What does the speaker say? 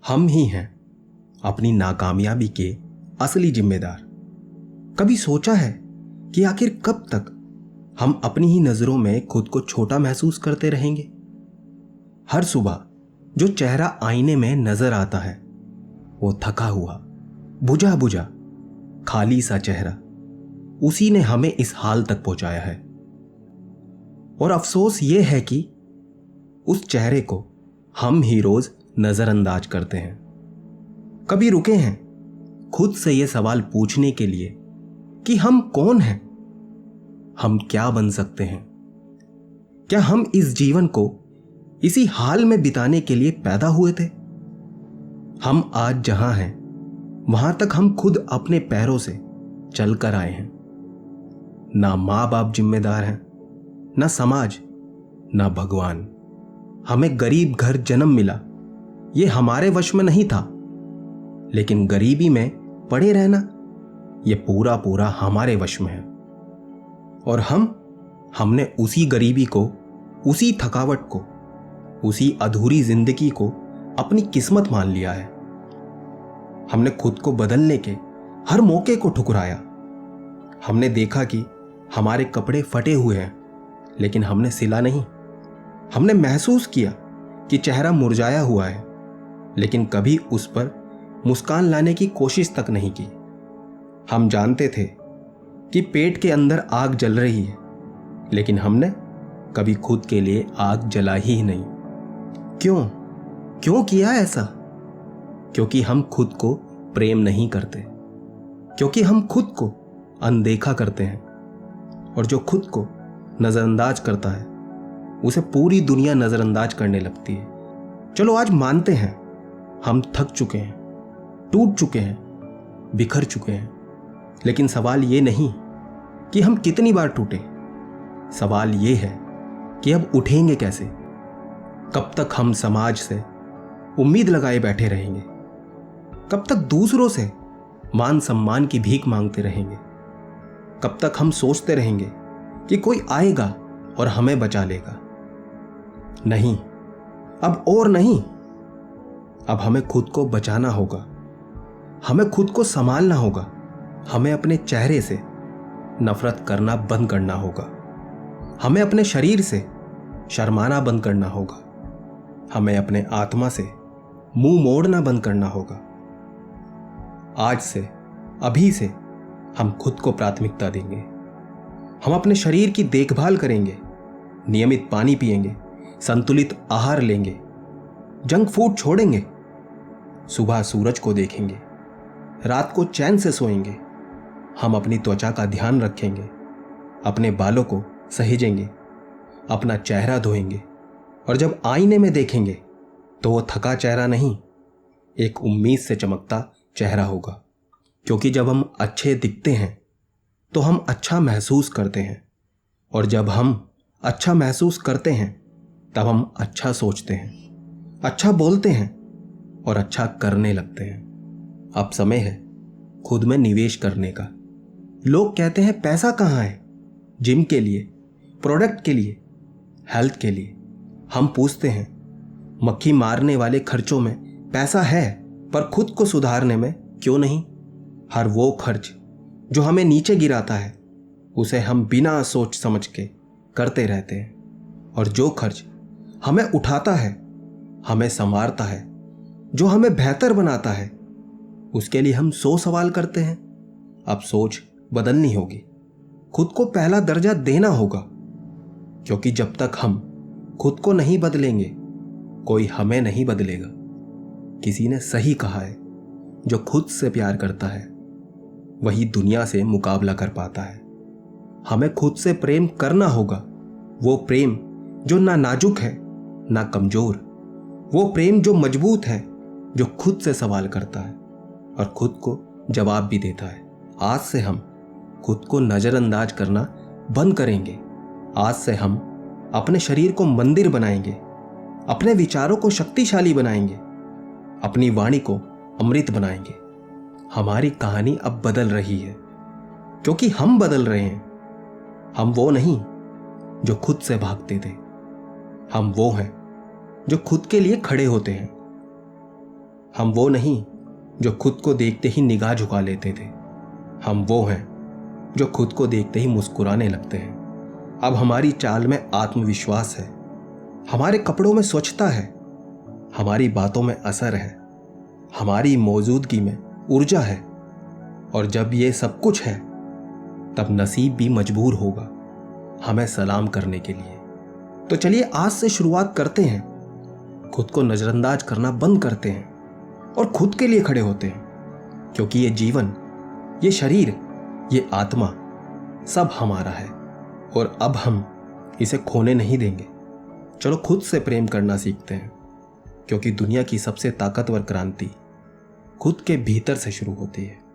हम ही हैं अपनी नाकामयाबी के असली जिम्मेदार। कभी सोचा है कि आखिर कब तक हम अपनी ही नजरों में खुद को छोटा महसूस करते रहेंगे? हर सुबह जो चेहरा आईने में नजर आता है वो थका हुआ, बुझा बुझा, खाली सा चेहरा, उसी ने हमें इस हाल तक पहुंचाया है। और अफसोस ये है कि उस चेहरे को हम ही रोज नजरअंदाज करते हैं। कभी रुके हैं खुद से ये सवाल पूछने के लिए कि हम कौन हैं? हम क्या बन सकते हैं? क्या हम इस जीवन को इसी हाल में बिताने के लिए पैदा हुए थे? हम आज जहां हैं वहां तक हम खुद अपने पैरों से चलकर आए हैं। ना मां बाप जिम्मेदार हैं, ना समाज, ना भगवान। हमें गरीब घर जन्म मिला, ये हमारे वश में नहीं था, लेकिन गरीबी में पड़े रहना ये पूरा पूरा हमारे वश में है। और हमने उसी गरीबी को, उसी थकावट को, उसी अधूरी जिंदगी को अपनी किस्मत मान लिया है। हमने खुद को बदलने के हर मौके को ठुकराया। हमने देखा कि हमारे कपड़े फटे हुए हैं, लेकिन हमने सिला नहीं। हमने महसूस किया कि चेहरा मुरझाया हुआ है, लेकिन कभी उस पर मुस्कान लाने की कोशिश तक नहीं की। हम जानते थे कि पेट के अंदर आग जल रही है, लेकिन हमने कभी खुद के लिए आग जला ही नहीं। क्यों किया ऐसा? क्योंकि हम खुद को प्रेम नहीं करते, क्योंकि हम खुद को अनदेखा करते हैं। और जो खुद को नजरअंदाज करता है उसे पूरी दुनिया नजरअंदाज करने लगती है। चलो आज मानते हैं हम थक चुके हैं, टूट चुके हैं, बिखर चुके हैं, लेकिन सवाल ये नहीं कि हम कितनी बार टूटे। सवाल ये है कि अब उठेंगे कैसे? कब तक हम समाज से उम्मीद लगाए बैठे रहेंगे? कब तक दूसरों से मान सम्मान की भीख मांगते रहेंगे? कब तक हम सोचते रहेंगे कि कोई आएगा और हमें बचा लेगा? नहीं, अब और नहीं। अब हमें खुद को बचाना होगा, हमें खुद को संभालना होगा, हमें अपने चेहरे से नफरत करना बंद करना होगा, हमें अपने शरीर से शर्माना बंद करना होगा, हमें अपने आत्मा से मुंह मोड़ना बंद करना होगा। आज से, अभी से हम खुद को प्राथमिकता देंगे। हम अपने शरीर की देखभाल करेंगे, नियमित पानी पिएंगे, संतुलित आहार लेंगे, जंक फूड छोड़ेंगे, सुबह सूरज को देखेंगे, रात को चैन से सोएंगे। हम अपनी त्वचा का ध्यान रखेंगे, अपने बालों को सहेजेंगे, अपना चेहरा धोएंगे, और जब आईने में देखेंगे तो वो थका चेहरा नहीं, एक उम्मीद से चमकता चेहरा होगा। क्योंकि जब हम अच्छे दिखते हैं तो हम अच्छा महसूस करते हैं, और जब हम अच्छा महसूस करते हैं तब हम अच्छा सोचते हैं, अच्छा बोलते हैं और अच्छा करने लगते हैं। अब समय है खुद में निवेश करने का। लोग कहते हैं पैसा कहाँ है? जिम के लिए, प्रोडक्ट के लिए, हेल्थ के लिए। हम पूछते हैं मक्खी मारने वाले खर्चों में पैसा है, पर खुद को सुधारने में क्यों नहीं? हर वो खर्च जो हमें नीचे गिराता है उसे हम बिना सोच समझ के करते रहते हैं, और जो खर्च हमें उठाता है, हमें संवारता है, जो हमें बेहतर बनाता है, उसके लिए हम 100 सवाल करते हैं। अब सोच बदलनी होगी, खुद को पहला दर्जा देना होगा, क्योंकि जब तक हम खुद को नहीं बदलेंगे कोई हमें नहीं बदलेगा। किसी ने सही कहा है, जो खुद से प्यार करता है वही दुनिया से मुकाबला कर पाता है। हमें खुद से प्रेम करना होगा, वो प्रेम जो ना नाजुक है ना कमजोर, वो प्रेम जो मजबूत है, जो खुद से सवाल करता है और खुद को जवाब भी देता है। आज से हम खुद को नजरअंदाज करना बंद करेंगे। आज से हम अपने शरीर को मंदिर बनाएंगे, अपने विचारों को शक्तिशाली बनाएंगे, अपनी वाणी को अमृत बनाएंगे। हमारी कहानी अब बदल रही है, क्योंकि हम बदल रहे हैं। हम वो नहीं जो खुद से भागते थे, हम वो हैं जो खुद के लिए खड़े होते हैं। हम वो नहीं जो खुद को देखते ही निगाह झुका लेते थे। हम वो हैं जो खुद को देखते ही मुस्कुराने लगते हैं। अब हमारी चाल में आत्मविश्वास है, हमारे कपड़ों में स्वच्छता है, हमारी बातों में असर है, हमारी मौजूदगी में ऊर्जा है। और जब ये सब कुछ है तब नसीब भी मजबूर होगा हमें सलाम करने के लिए। तो चलिए आज से शुरुआत करते हैं, खुद को नजरअंदाज करना बंद करते हैं और खुद के लिए खड़े होते हैं। क्योंकि ये जीवन, ये शरीर, ये आत्मा सब हमारा है और अब हम इसे खोने नहीं देंगे। चलो खुद से प्रेम करना सीखते हैं, क्योंकि दुनिया की सबसे ताकतवर क्रांति खुद के भीतर से शुरू होती है।